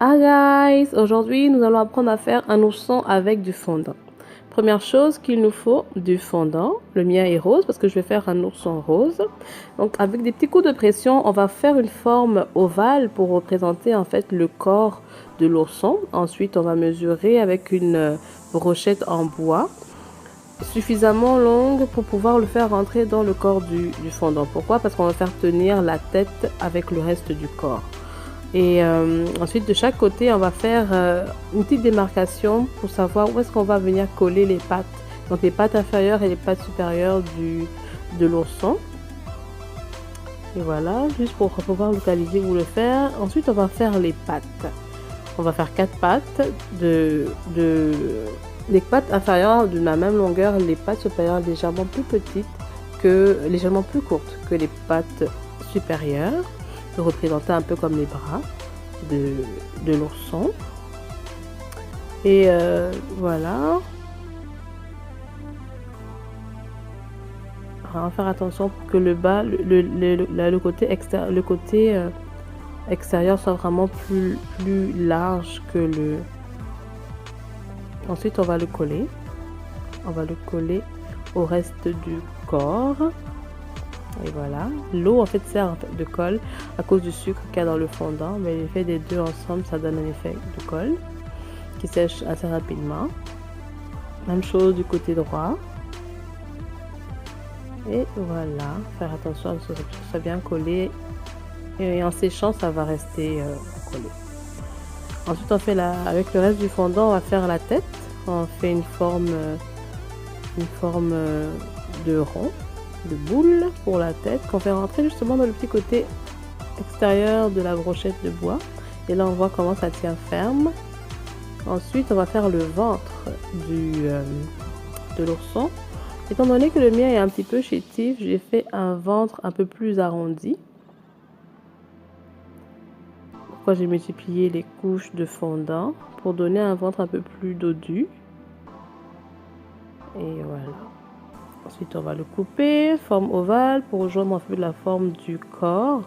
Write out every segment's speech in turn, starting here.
Ah guys, aujourd'hui nous allons apprendre à faire un ourson avec du fondant. Première chose qu'il nous faut, du fondant. Le mien est rose parce que je vais faire un ourson rose. Donc avec des petits coups de pression, on va faire une forme ovale pour représenter en fait le corps de l'ourson. Ensuite, on va mesurer avec une brochette en bois suffisamment longue pour pouvoir le faire rentrer dans le corps du fondant. Pourquoi? Parce qu'on va faire tenir la tête avec le reste du corps. Et ensuite, de chaque côté, on va faire une petite démarcation pour savoir où est-ce qu'on va venir coller les pattes. Donc les pattes inférieures et les pattes supérieures de l'ourson. Et voilà, juste pour pouvoir localiser où le faire. Ensuite, on va faire les pattes. On va faire 4 pattes. Les pattes inférieures de la même longueur, les pattes supérieures légèrement plus petites, légèrement plus courtes que les pattes supérieures. Représenter un peu comme les bras de l'ourson. Et voilà. Alors, on va faire attention pour que le bas, le côté extérieur soit vraiment plus large que le... Ensuite, on va le coller. On va le coller au reste du corps. Et voilà, l'eau en fait sert de colle à cause du sucre qu'il y a dans le fondant, mais l'effet des deux ensemble, ça donne un effet de colle qui sèche assez rapidement. Même chose du côté droit. Et voilà, faire attention à ce que ça soit bien collé. Et en séchant, ça va rester collé. Ensuite, on fait avec le reste du fondant, on va faire la tête. On fait une forme de rond, de boule pour la tête qu'on fait rentrer justement dans le petit côté extérieur de la brochette de bois. Et là on voit comment ça tient ferme. Ensuite on va faire le ventre de l'ourson. Étant donné que le mien est un petit peu chétif, j'ai fait un ventre un peu plus arrondi. Pourquoi j'ai multiplié les couches de fondant pour donner un ventre un peu plus dodu. Et voilà. Ensuite, on va le couper, forme ovale, pour rejoindre un peu la forme du corps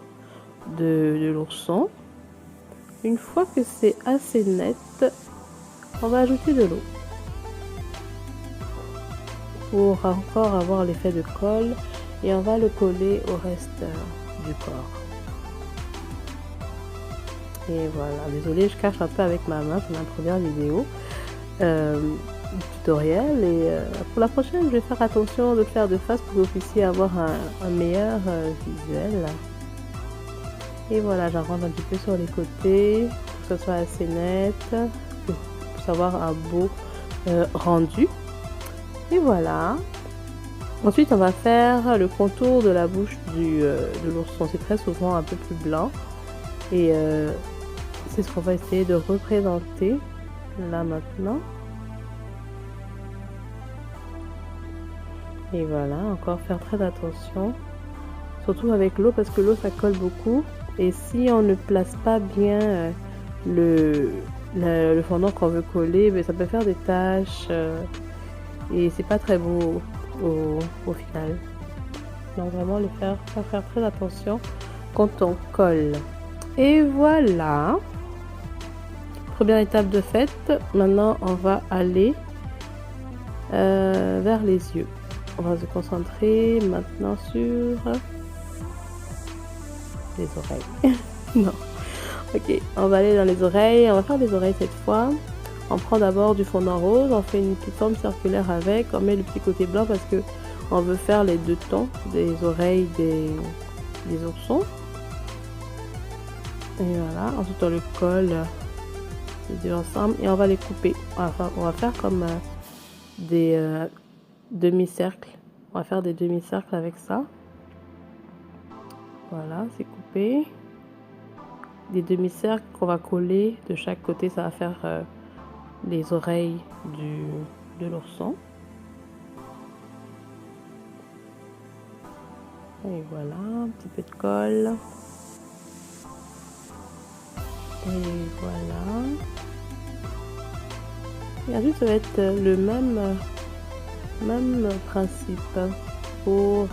de l'ourson. Une fois que c'est assez net, on va ajouter de l'eau pour encore avoir l'effet de colle et on va le coller au reste du corps. Et voilà, désolée, je cache un peu avec ma main, c'est ma première vidéo. Tutoriel et pour la prochaine je vais faire attention de le faire de face pour que vous puissiez avoir un meilleur visuel. Et voilà, j'arrondis un petit peu sur les côtés pour que ce soit assez net, pour avoir un beau rendu. Et voilà, ensuite on va faire le contour de la bouche de l'ourson. C'est très souvent un peu plus blanc et c'est ce qu'on va essayer de représenter là maintenant. Et voilà, encore faire très attention, surtout avec l'eau parce que l'eau ça colle beaucoup. Et si on ne place pas bien le fondant qu'on veut coller, ben, ça peut faire des taches et c'est pas très beau au final. Donc vraiment faire très attention quand on colle. Et voilà, première étape de faite. Maintenant on va aller vers les yeux. On va se concentrer maintenant sur les oreilles. Non. Ok, on va aller dans les oreilles. On va faire des oreilles cette fois. On prend d'abord du fondant rose. On fait une petite forme circulaire avec. On met le petit côté blanc parce que on veut faire les deux tons des oreilles des oursons. Et voilà. Ensuite, on le colle les deux ensemble et on va les couper. Enfin, on va faire comme des demi-cercles. On va faire des demi-cercles avec ça. Voilà, c'est coupé. Des demi-cercles qu'on va coller de chaque côté. Ça va faire les oreilles de l'ourson. Et voilà, un petit peu de colle. Et voilà. Et ensuite, ça va être le même principe pour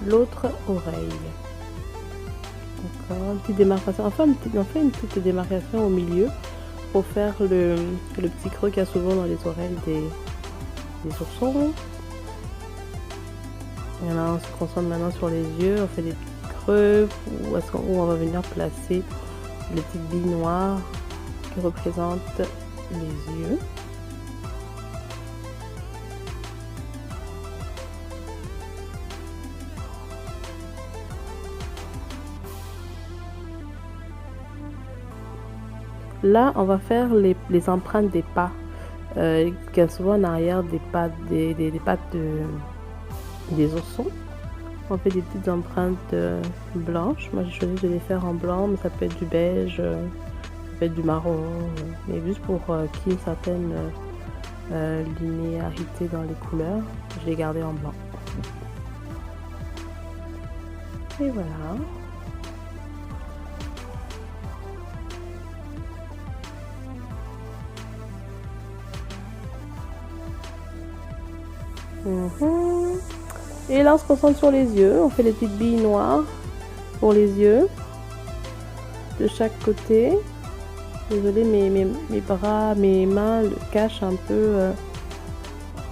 l'autre oreille. Une petite démarcation, enfin une petite démarcation au milieu pour faire le petit creux qu'il y a souvent dans les oreilles des oursons. Et là, on se concentre maintenant sur les yeux, on fait des petits creux où on va venir placer les petites billes noires qui représentent les yeux. Là, on va faire les empreintes des pas, qui est souvent en arrière des pattes, des pattes des oursons. On fait des petites empreintes blanches. Moi, j'ai choisi de les faire en blanc, mais ça peut être du beige, ça peut être du marron, mais juste pour qu'il y ait une certaine linéarité dans les couleurs, je l'ai gardé en blanc. Et voilà. Et là, on se concentre sur les yeux. On fait des petites billes noires pour les yeux de chaque côté. Désolée, mes bras, mes mains cachent un peu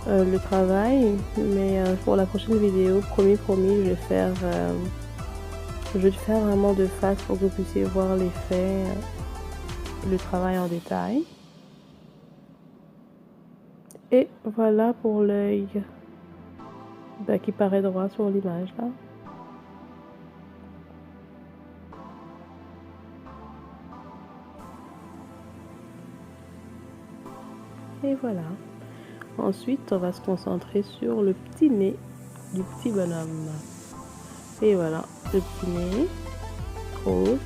le travail. Mais pour la prochaine vidéo, promis, je vais faire vraiment de face pour que vous puissiez voir l'effet, le travail en détail. Et voilà pour l'œil qui paraît droit sur l'image là. Et voilà. Ensuite, on va se concentrer sur le petit nez du petit bonhomme. Et voilà, le petit nez rose.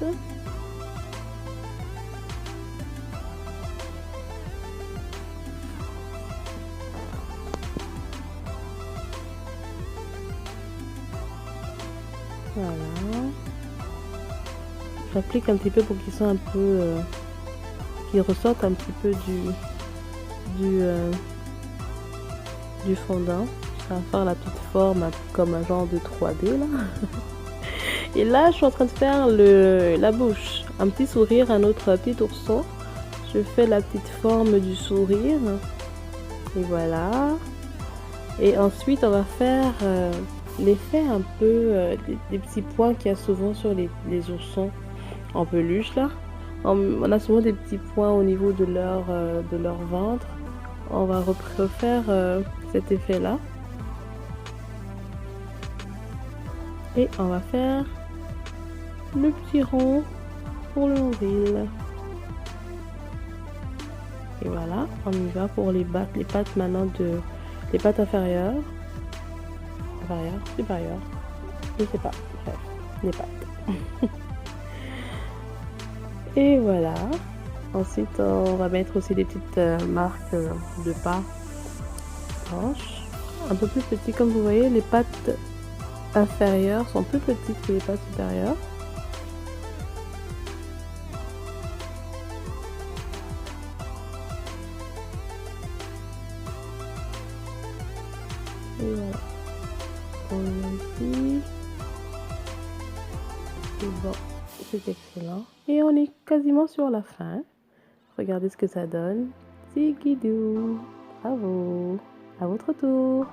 Voilà. J'applique un petit peu pour qu'il soit un peu... qu'il ressorte un petit peu du fondant. Ça va faire la petite forme un peu comme un genre de 3D là. Et là, je suis en train de faire la bouche. Un petit sourire, un autre petit ourson. Je fais la petite forme du sourire. Et voilà. Et ensuite, on va faire l'effet un peu des petits points qu'il y a souvent sur les oursons en peluche là. On a souvent des petits points au niveau de leur ventre. On va refaire cet effet là. Et on va faire le petit rond pour le nombril. Et voilà, on y va pour les pattes maintenant les pattes inférieures, supérieures, je sais pas, bref, les pattes. Et voilà. Ensuite, on va mettre aussi des petites marques de pas blanches, un peu plus petites. Comme vous voyez, les pattes inférieures sont plus petites que les pattes supérieures. Et voilà. On le ici. C'est bon, c'est excellent. Et on est quasiment sur la fin. Regardez ce que ça donne. Zigidou. Bravo. À votre tour.